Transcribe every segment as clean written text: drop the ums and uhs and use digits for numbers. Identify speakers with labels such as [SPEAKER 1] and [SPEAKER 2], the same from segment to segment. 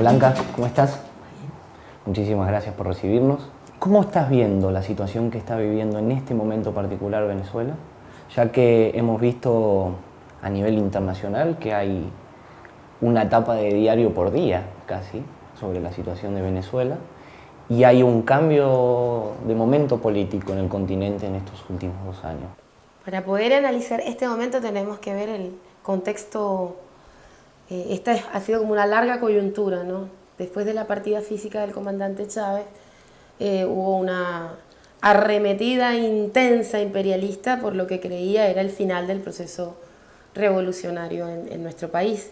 [SPEAKER 1] Blanca, ¿cómo estás? Muchísimas gracias por recibirnos. ¿Cómo estás viendo la situación que está viviendo en este momento particular Venezuela? Ya que hemos visto a nivel internacional que hay una etapa de diario por día, casi, sobre la situación de Venezuela, y hay un cambio de momento político en el continente en estos últimos 2 años.
[SPEAKER 2] Para poder analizar este momento tenemos que ver el contexto. Esta ha sido como una larga coyuntura, ¿no? Después de la partida física del comandante Chávez, hubo una arremetida intensa imperialista por lo que creía era el final del proceso revolucionario en nuestro país.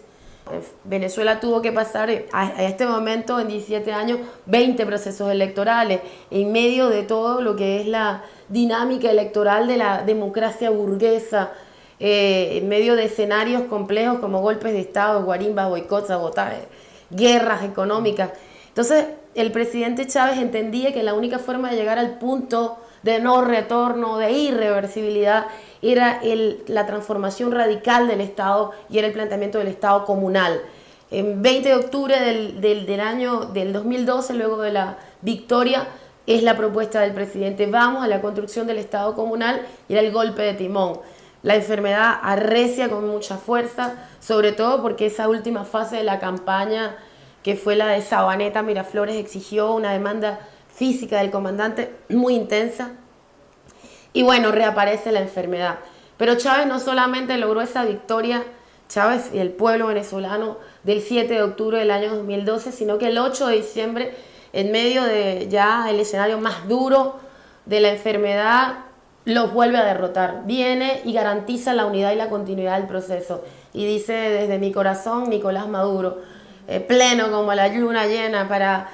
[SPEAKER 2] Venezuela tuvo que pasar a este momento, en 17 años, 20 procesos electorales, en medio de todo lo que es la dinámica electoral de la democracia burguesa, en medio de escenarios complejos como golpes de Estado, guarimbas, boicots, sabotajes, guerras económicas. Entonces, el presidente Chávez entendía que la única forma de llegar al punto de no retorno, de irreversibilidad, era la transformación radical del Estado y era el planteamiento del Estado comunal. En 20 de octubre del 2012, luego de la victoria, es la propuesta del presidente: vamos a la construcción del Estado comunal, y era el golpe de timón. La enfermedad arrecia con mucha fuerza, sobre todo porque esa última fase de la campaña, que fue la de Sabaneta Miraflores, exigió una demanda física del comandante muy intensa. Y bueno, reaparece la enfermedad. Pero Chávez no solamente logró esa victoria, Chávez y el pueblo venezolano, del 7 de octubre del año 2012, sino que el 8 de diciembre, en medio de ya el escenario más duro de la enfermedad, los vuelve a derrotar. Viene y garantiza la unidad y la continuidad del proceso. Y dice: desde mi corazón, Nicolás Maduro, pleno como la luna llena, para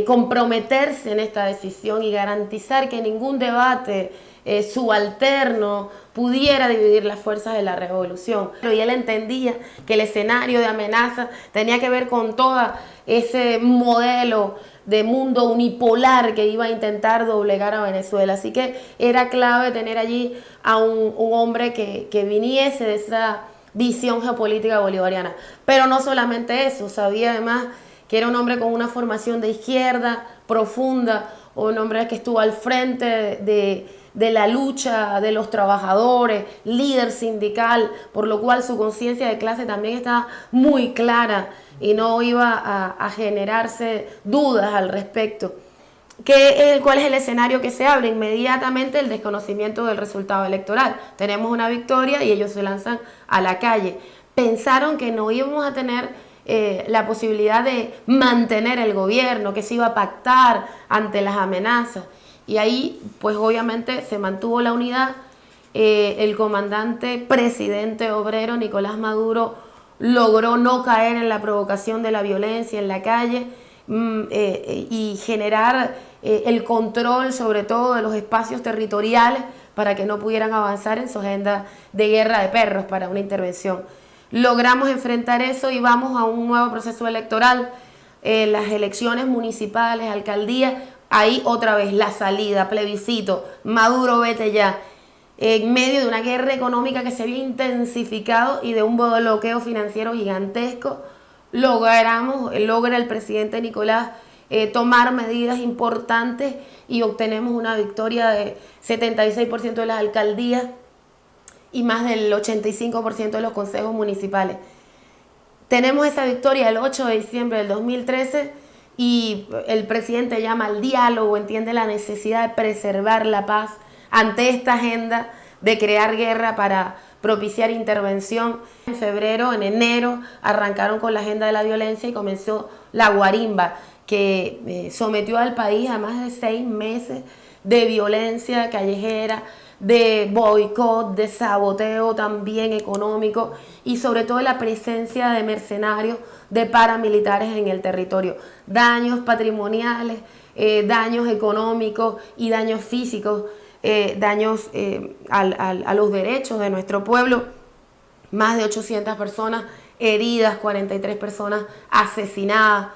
[SPEAKER 2] comprometerse en esta decisión y garantizar que ningún debate subalterno pudiera dividir las fuerzas de la revolución. Y él entendía que el escenario de amenaza tenía que ver con todo ese modelo de mundo unipolar que iba a intentar doblegar a Venezuela. Así que era clave tener allí a un hombre que viniese de esa visión geopolítica bolivariana. Pero no solamente eso, sabía además que era un hombre con una formación de izquierda profunda, un hombre que estuvo al frente de la lucha de los trabajadores, líder sindical, por lo cual su conciencia de clase también estaba muy clara y no iba a generarse dudas al respecto. ¿Cuál es el escenario que se abre? Inmediatamente el desconocimiento del resultado electoral. Tenemos una victoria y ellos se lanzan a la calle. Pensaron que no íbamos a tener la posibilidad de mantener el gobierno, que se iba a pactar ante las amenazas. Y ahí, pues obviamente, se mantuvo la unidad. El comandante presidente obrero, Nicolás Maduro, logró no caer en la provocación de la violencia en la calle y generar el control, sobre todo, de los espacios territoriales para que no pudieran avanzar en su agenda de guerra de perros para una intervención. Logramos enfrentar eso y vamos a un nuevo proceso electoral. Las elecciones municipales, alcaldías, ahí otra vez la salida, plebiscito, Maduro vete ya. En medio de una guerra económica que se había intensificado y de un bloqueo financiero gigantesco, logra el presidente Nicolás tomar medidas importantes y obtenemos una victoria de 76% de las alcaldías y más del 85% de los consejos municipales. Tenemos esa victoria el 8 de diciembre del 2013 y el presidente llama al diálogo, entiende la necesidad de preservar la paz ante esta agenda de crear guerra para propiciar intervención. En enero arrancaron con la agenda de la violencia y comenzó la guarimba, que sometió al país a más de 6 meses de violencia callejera, de boicot, de saboteo también económico y sobre todo la presencia de mercenarios, de paramilitares en el territorio. Daños patrimoniales, daños económicos y daños físicos, daños a los derechos de nuestro pueblo. Más de 800 personas heridas, 43 personas asesinadas.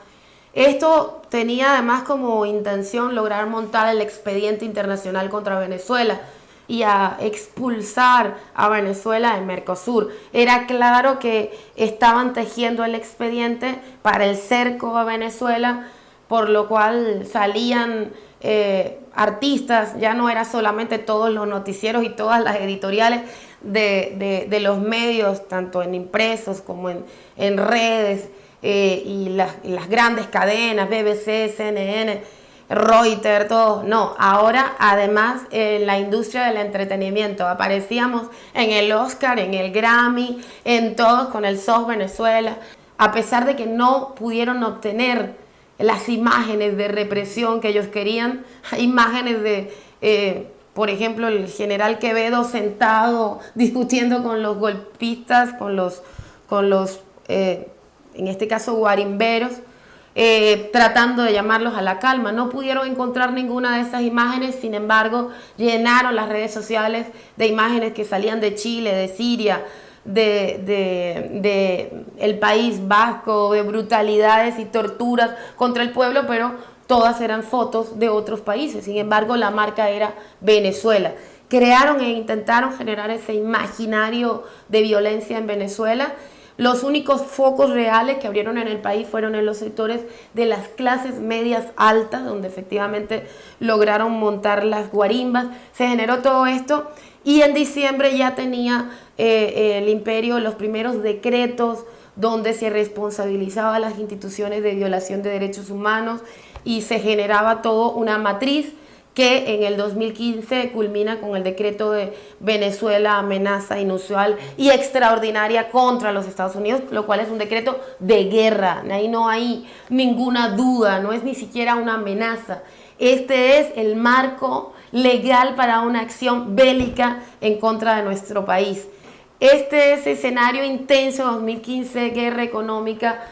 [SPEAKER 2] Esto tenía además como intención lograr montar el expediente internacional contra Venezuela. y a expulsar a Venezuela de Mercosur. Era claro que estaban tejiendo el expediente para el cerco a Venezuela, por lo cual salían artistas, ya no era solamente todos los noticieros y todas las editoriales de los medios, tanto en impresos como en redes, y las grandes cadenas, BBC, CNN, Reuters, todo. No, ahora además la industria del entretenimiento. Aparecíamos en el Oscar, en el Grammy, en todos con el SOS Venezuela, a pesar de que no pudieron obtener las imágenes de represión que ellos querían. Hay imágenes de, por ejemplo, el general Quevedo sentado discutiendo con los golpistas, con los en este caso guarimberos, tratando de llamarlos a la calma. No pudieron encontrar ninguna de esas imágenes, sin embargo, llenaron las redes sociales de imágenes que salían de Chile, de Siria, de el País Vasco, de brutalidades y torturas contra el pueblo, pero todas eran fotos de otros países. Sin embargo, la marca era Venezuela. Crearon e intentaron generar ese imaginario de violencia en Venezuela. Los únicos focos reales que abrieron en el país fueron en los sectores de las clases medias altas, donde efectivamente lograron montar las guarimbas. Se generó todo esto y en diciembre ya tenía el imperio los primeros decretos donde se responsabilizaba a las instituciones de violación de derechos humanos y se generaba todo una matriz que en el 2015 culmina con el decreto de Venezuela, amenaza inusual y extraordinaria contra los Estados Unidos, lo cual es un decreto de guerra. Ahí no hay ninguna duda, no es ni siquiera una amenaza. Este es el marco legal para una acción bélica en contra de nuestro país. Este es escenario intenso 2015, guerra económica,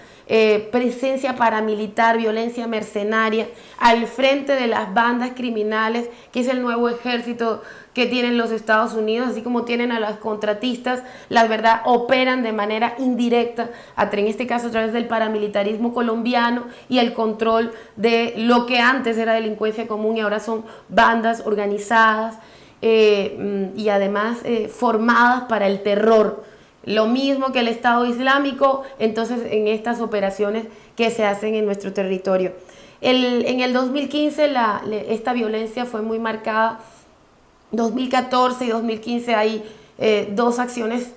[SPEAKER 2] presencia paramilitar, violencia mercenaria, al frente de las bandas criminales, que es el nuevo ejército que tienen los Estados Unidos, así como tienen a las contratistas, la verdad operan de manera indirecta, en este caso a través del paramilitarismo colombiano y el control de lo que antes era delincuencia común y ahora son bandas organizadas y además formadas para el terror. Lo mismo que el Estado Islámico, entonces en estas operaciones que se hacen en nuestro territorio. En el 2015 esta violencia fue muy marcada. 2014 y 2015 hay dos acciones.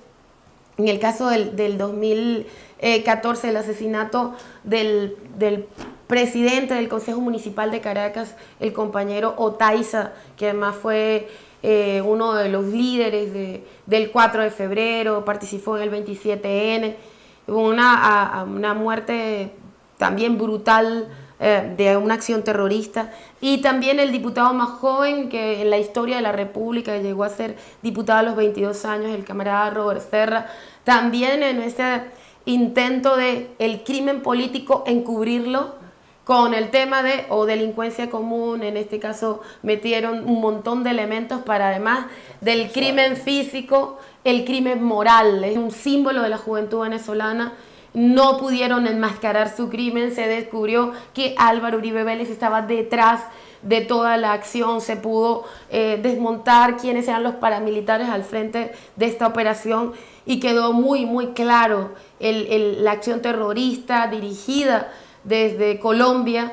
[SPEAKER 2] En el caso del 2014, el asesinato del presidente del Consejo Municipal de Caracas, el compañero Otaiza, que además fue uno de los líderes del 4 de febrero, participó en el 27N, una muerte también brutal de una acción terrorista. Y también el diputado más joven que en la historia de la República llegó a ser diputado a los 22 años, el camarada Robert Serra, también en este intento de el crimen político encubrirlo con el tema de delincuencia común. En este caso metieron un montón de elementos para, además del crimen físico, el crimen moral. Es un símbolo de la juventud venezolana. No pudieron enmascarar su crimen, se descubrió que Álvaro Uribe Vélez estaba detrás de toda la acción, se pudo desmontar quiénes eran los paramilitares al frente de esta operación y quedó muy, muy claro la acción terrorista dirigida desde Colombia,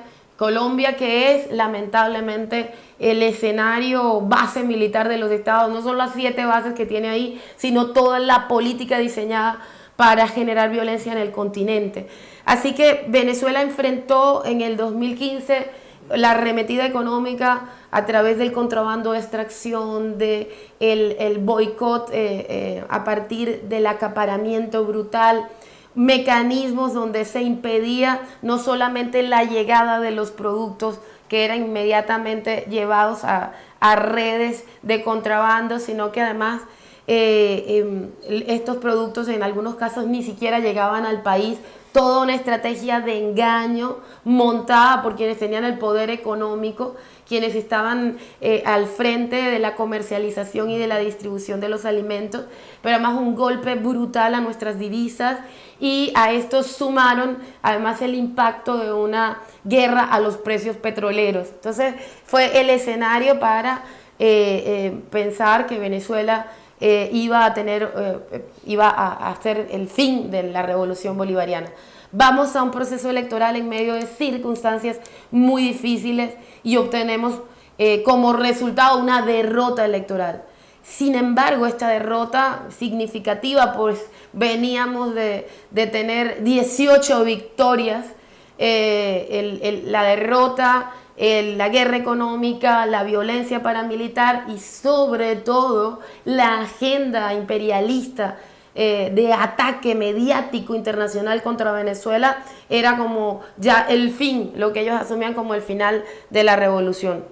[SPEAKER 2] que es lamentablemente el escenario base militar de los estados, no son las 7 bases que tiene ahí, sino toda la política diseñada para generar violencia en el continente. Así que Venezuela enfrentó en el 2015 la arremetida económica a través del contrabando de extracción, el boicot a partir del acaparamiento brutal, mecanismos donde se impedía no solamente la llegada de los productos que eran inmediatamente llevados a redes de contrabando, sino que además estos productos en algunos casos ni siquiera llegaban al país. Toda una estrategia de engaño montada por quienes tenían el poder económico, quienes estaban al frente de la comercialización y de la distribución de los alimentos, pero además un golpe brutal a nuestras divisas, y a esto sumaron además el impacto de una guerra a los precios petroleros. Entonces fue el escenario para pensar que Venezuela iba a hacer el fin de la revolución bolivariana. Vamos a un proceso electoral en medio de circunstancias muy difíciles y obtenemos como resultado una derrota electoral. Sin embargo, esta derrota significativa, pues veníamos de tener 18 victorias, la derrota, la guerra económica, la violencia paramilitar y sobre todo la agenda imperialista de ataque mediático internacional contra Venezuela era como ya el fin, lo que ellos asumían como el final de la revolución.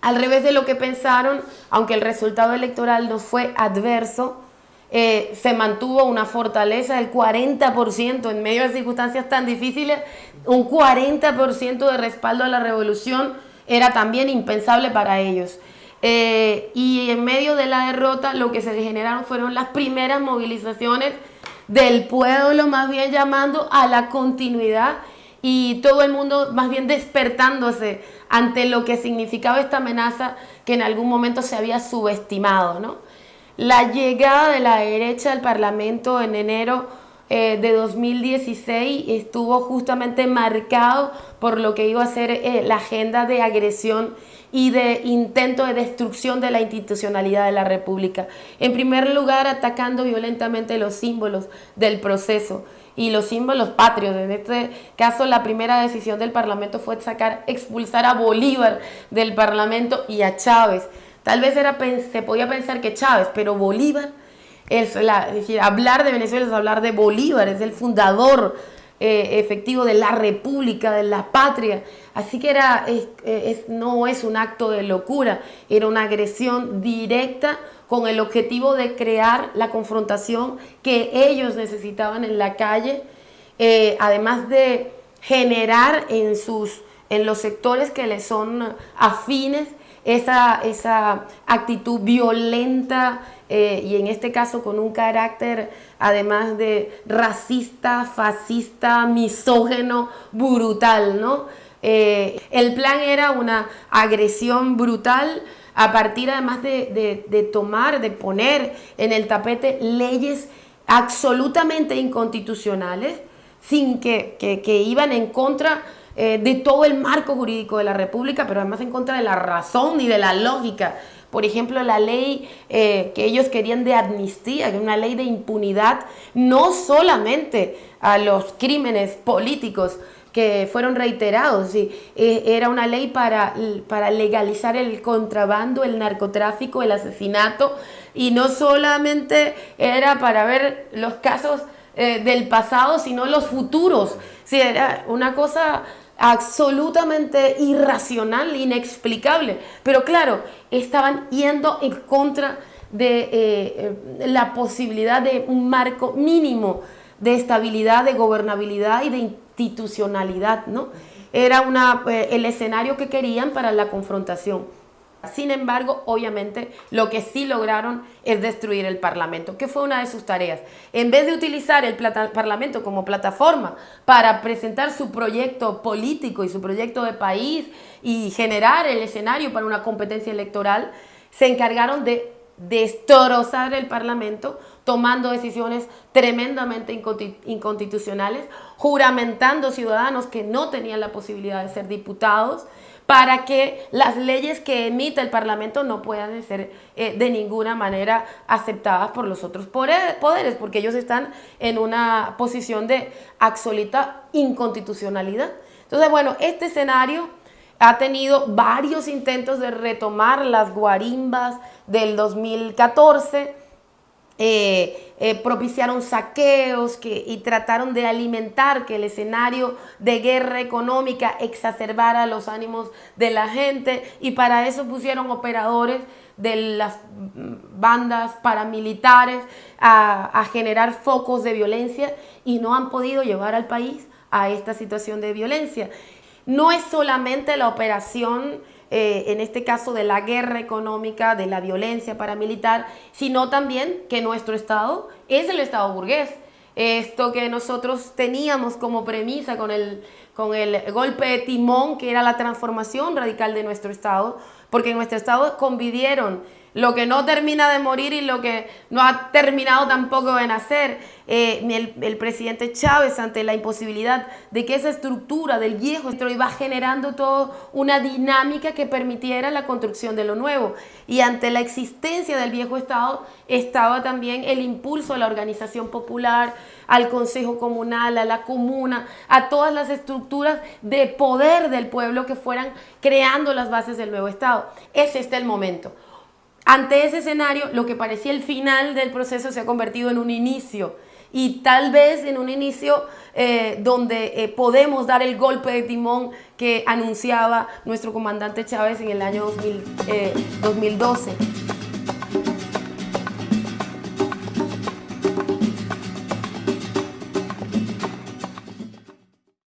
[SPEAKER 2] Al revés de lo que pensaron, aunque el resultado electoral no fue adverso, se mantuvo una fortaleza del 40% en medio de circunstancias tan difíciles. Un 40% de respaldo a la revolución era también impensable para ellos. Y en medio de la derrota lo que se generaron fueron las primeras movilizaciones del pueblo, más bien llamando a la continuidad y todo el mundo más bien despertándose ante lo que significaba esta amenaza que en algún momento se había subestimado, ¿no? La llegada de la derecha al Parlamento en enero de 2016 estuvo justamente marcado por lo que iba a ser la agenda de agresión y de intento de destrucción de la institucionalidad de la República. En primer lugar, atacando violentamente los símbolos del proceso y los símbolos patrios. En este caso, la primera decisión del Parlamento fue expulsar a Bolívar del Parlamento y a Chávez. Tal vez se podía pensar que Chávez, pero Bolívar, es decir, hablar de Venezuela es hablar de Bolívar, es el fundador efectivo de la República, de la patria. Así que no es un acto de locura, era una agresión directa con el objetivo de crear la confrontación que ellos necesitaban en la calle, además de generar en los sectores que les son afines esa actitud violenta y en este caso con un carácter además de racista, fascista, misógeno, brutal, ¿no? El plan era una agresión brutal a partir además de poner en el tapete leyes absolutamente inconstitucionales sin que iban en contra de todo el marco jurídico de la República, pero además en contra de la razón y de la lógica. Por ejemplo, la ley que ellos querían de amnistía, que es una ley de impunidad, no solamente a los crímenes políticos que fueron reiterados, ¿sí? Era una ley para legalizar el contrabando, el narcotráfico, el asesinato, y no solamente era para ver los casos del pasado, sino los futuros. Sí, era una cosa absolutamente irracional, inexplicable. Pero claro, estaban yendo en contra de la posibilidad de un marco mínimo de estabilidad, de gobernabilidad y de institucionalidad, ¿no? Era el escenario que querían para la confrontación. Sin embargo, obviamente, lo que sí lograron es destruir el Parlamento, que fue una de sus tareas. En vez de utilizar el Parlamento como plataforma para presentar su proyecto político y su proyecto de país y generar el escenario para una competencia electoral, se encargaron de destrozar el Parlamento, tomando decisiones tremendamente inconstitucionales, juramentando ciudadanos que no tenían la posibilidad de ser diputados, para que las leyes que emite el Parlamento no puedan ser de ninguna manera aceptadas por los otros poderes, porque ellos están en una posición de absoluta inconstitucionalidad. Entonces, bueno, este escenario ha tenido varios intentos de retomar las guarimbas del 2014, propiciaron saqueos y trataron de alimentar que el escenario de guerra económica exacerbara los ánimos de la gente, y para eso pusieron operadores de las bandas paramilitares a generar focos de violencia, y no han podido llevar al país a esta situación de violencia. No es solamente la operación en este caso de la guerra económica, de la violencia paramilitar, sino también que nuestro Estado es el Estado burgués. Esto que nosotros teníamos como premisa con el golpe de timón, que era la transformación radical de nuestro Estado, porque en nuestro Estado convivieron lo que no termina de morir y lo que no ha terminado tampoco de nacer. El presidente Chávez, ante la imposibilidad de que esa estructura del viejo iba generando toda una dinámica que permitiera la construcción de lo nuevo. Y ante la existencia del viejo Estado estaba también el impulso a la organización popular, al Consejo Comunal, a la comuna, a todas las estructuras de poder del pueblo que fueran creando las bases del nuevo Estado. Ese es el momento. Ante ese escenario, lo que parecía el final del proceso se ha convertido en un inicio, y tal vez en un inicio donde podemos dar el golpe de timón que anunciaba nuestro comandante Chávez en el año 2012.